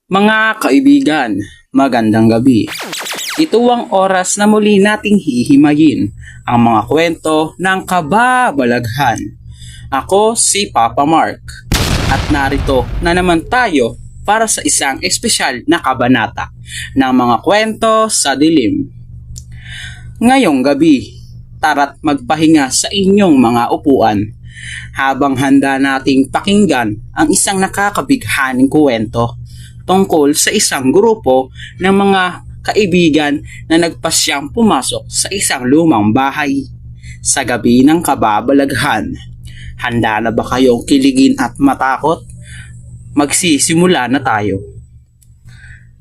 Mga kaibigan, magandang gabi. Ito ang oras na muli nating hihimayin ang mga kwento ng kababalaghan. Ako si Papa Mark at narito na naman tayo para sa isang espesyal na kabanata ng mga kwento sa dilim. Ngayong gabi, tara't magpahinga sa inyong mga upuan habang handa nating pakinggan ang isang nakakabighaning kwento tungkol sa isang grupo ng mga kaibigan na nagpasyang pumasok sa isang lumang bahay sa gabi ng kababalaghan. Handa na ba kayong kiligin at matakot? Magsisimula na tayo.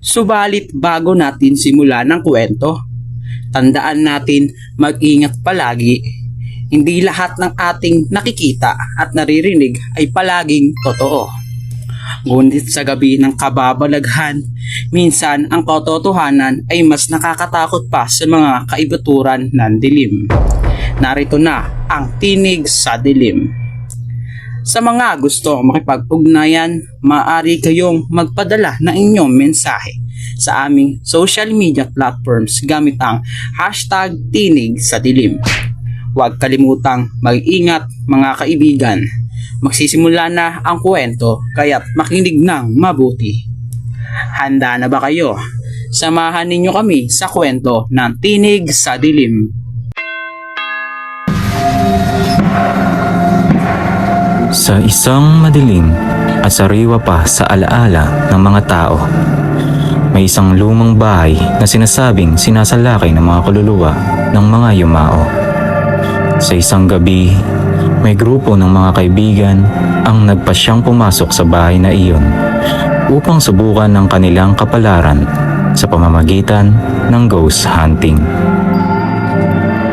Subalit bago natin simulan ng kwento, tandaan natin mag-ingat palagi. Hindi lahat ng ating nakikita at naririnig ay palaging totoo. Ngunit sa gabi ng kababalaghan, minsan ang katotohanan ay mas nakakatakot pa sa mga kaibuturan ng dilim. Narito na ang Tinig sa Dilim. Sa mga gusto makipag-ugnayan, maaari kayong magpadala ng inyong mensahe sa aming social media platforms gamit ang hashtag Tinig sa Dilim. Huwag kalimutang mag-ingat mga kaibigan. Magsisimula na ang kwento kaya't makinig ng mabuti. Handa na ba kayo? Samahan ninyo kami sa kwento ng Tinig sa Dilim. Sa isang madilim at sariwa pa sa alaala ng mga tao, may isang lumang bahay na sinasabing sinasalakay ng mga kaluluwa ng mga yumao. Sa isang gabi, may grupo ng mga kaibigan ang nagpasyang pumasok sa bahay na iyon upang subukan ng kanilang kapalaran sa pamamagitan ng ghost hunting.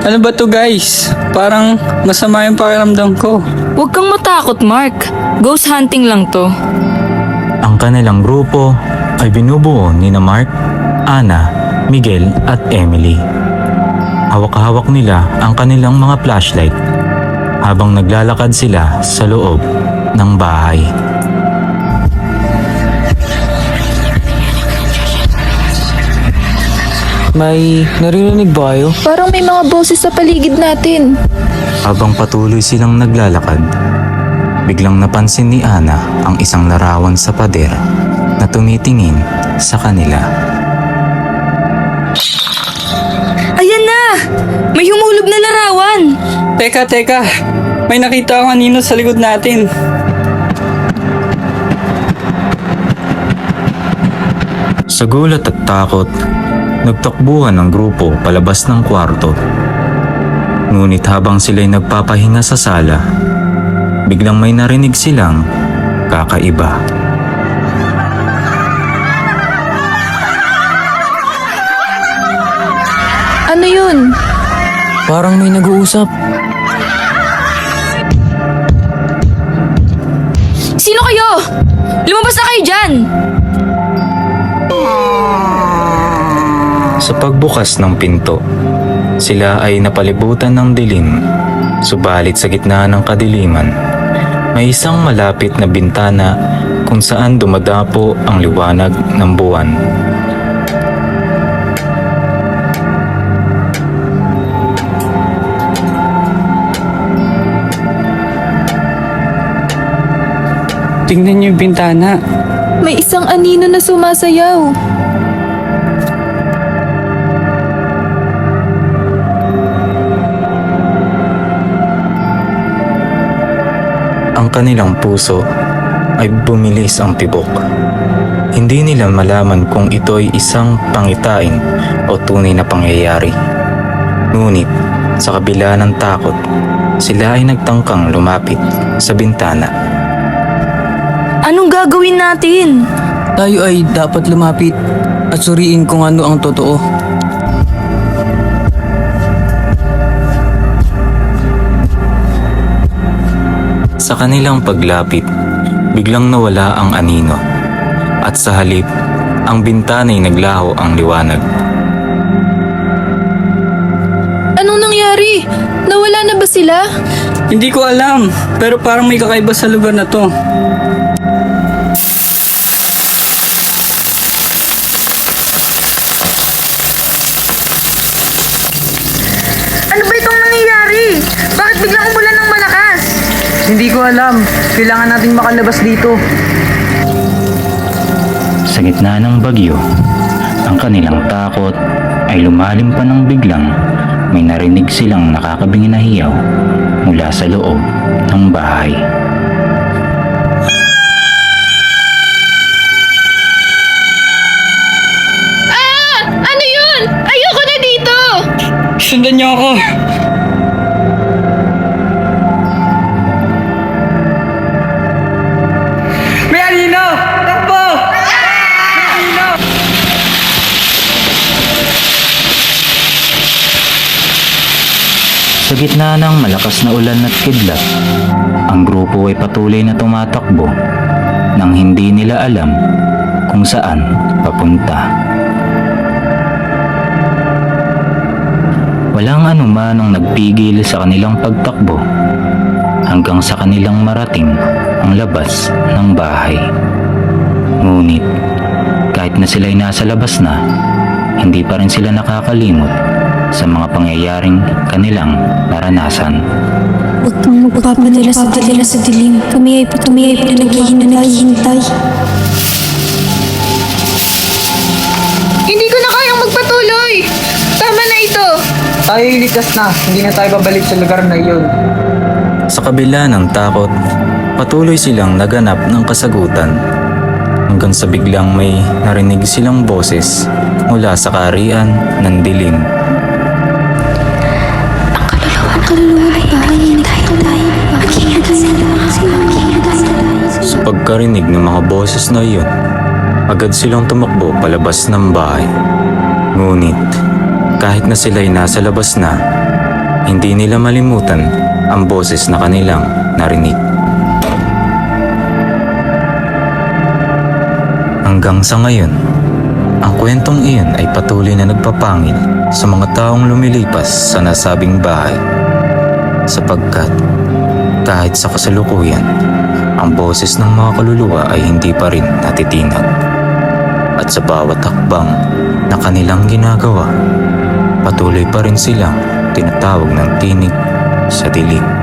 Ano ba to guys? Parang masama yung pakiramdam ko. Huwag kang matakot, Mark. Ghost hunting lang to. Ang kanilang grupo ay binubuo ni Mark, Ana, Miguel at Emily. Hawak-hawak nila ang kanilang mga flashlight habang naglalakad sila sa loob ng bahay. May naririnig ba kayo? Parang may mga boses sa paligid natin. Habang patuloy silang naglalakad, biglang napansin ni Ana ang isang larawan sa pader na tumitingin sa kanila. Ayan na! May humulob na larawan! Teka. May nakita ako kanino sa likod natin. Sa gulat at takot, nagtakbuhan ang grupo palabas ng kwarto. Ngunit habang sila'y nagpapahinga sa sala, biglang may narinig silang kakaiba. Ano yun? Parang may nag-uusap. Sino kayo? Lumabas na kayo dyan! Sa pagbukas ng pinto, sila ay napalibutan ng dilim. Subalit sa gitna ng kadiliman, may isang malapit na bintana kung saan dumadapo ang liwanag ng buwan. Tingnan niyo yung bintana. May isang anino na sumasayaw. Ang kanilang puso ay bumilis ang tibok. Hindi nila malaman kung ito'y isang pangitain o tunay na pangyayari. Ngunit sa kabila ng takot, sila ay nagtangkang lumapit sa bintana. Anong gagawin natin? Tayo ay dapat lumapit at suriin kung ano ang totoo. Sa kanilang paglapit, biglang nawala ang anino at sa halip, ang bintana'y naglaho ang liwanag. Anong nangyari? Nawala na ba sila? Hindi ko alam, pero parang may kakaiba sa lugar na to. biglang umulan ng malakas? Hindi ko alam. Kailangan nating makalabas dito. Sa gitna ng bagyo, ang kanilang takot ay lumalim pa ng biglang may narinig silang nakakabingin na hiyaw mula sa loob ng bahay. Ano yun? Ayoko na dito! Sundan niyo ako. May alino! Takbo! May alino! Sa gitna ng malakas na ulan at kidlat, ang grupo ay patuloy na tumatakbo nang hindi nila alam kung saan papunta. Walang anuman ang nagpigil sa kanilang pagtakbo hanggang sa kanilang marating ang labas ng bahay. Ngunit kahit na sila'y nasa labas na, hindi pa rin sila nakakalimot sa mga pangyayaring kanilang naranasan. Huwag kang magpapadala sa dilim. Kami ay naghihintay. Hindi ko na kayang magpatuloy! Tama na ito! Tayo ligtas na. Hindi na tayo babalik sa lugar na iyon. Sa kabila ng takot, patuloy silang naganap ng kasagutan hanggang sa biglang may narinig silang boses mula sa kaharian ng dilim. Sa pagkarinig ng mga boses na iyon, agad silang tumakbo palabas ng bahay. Ngunit kahit na sila'y nasa labas na, hindi nila malimutan ang boses na kanilang narinig. Hanggang sa ngayon, ang kwentong iyon ay patuloy na nagpapangil sa mga taong lumilipas sa nasabing bahay. Sapagkat kahit sa kasalukuyan, ang boses ng mga kaluluwa ay hindi pa rin natitinag. At sa bawat hakbang na kanilang ginagawa, patuloy pa rin silang tinatawag ng tinig sa dilim.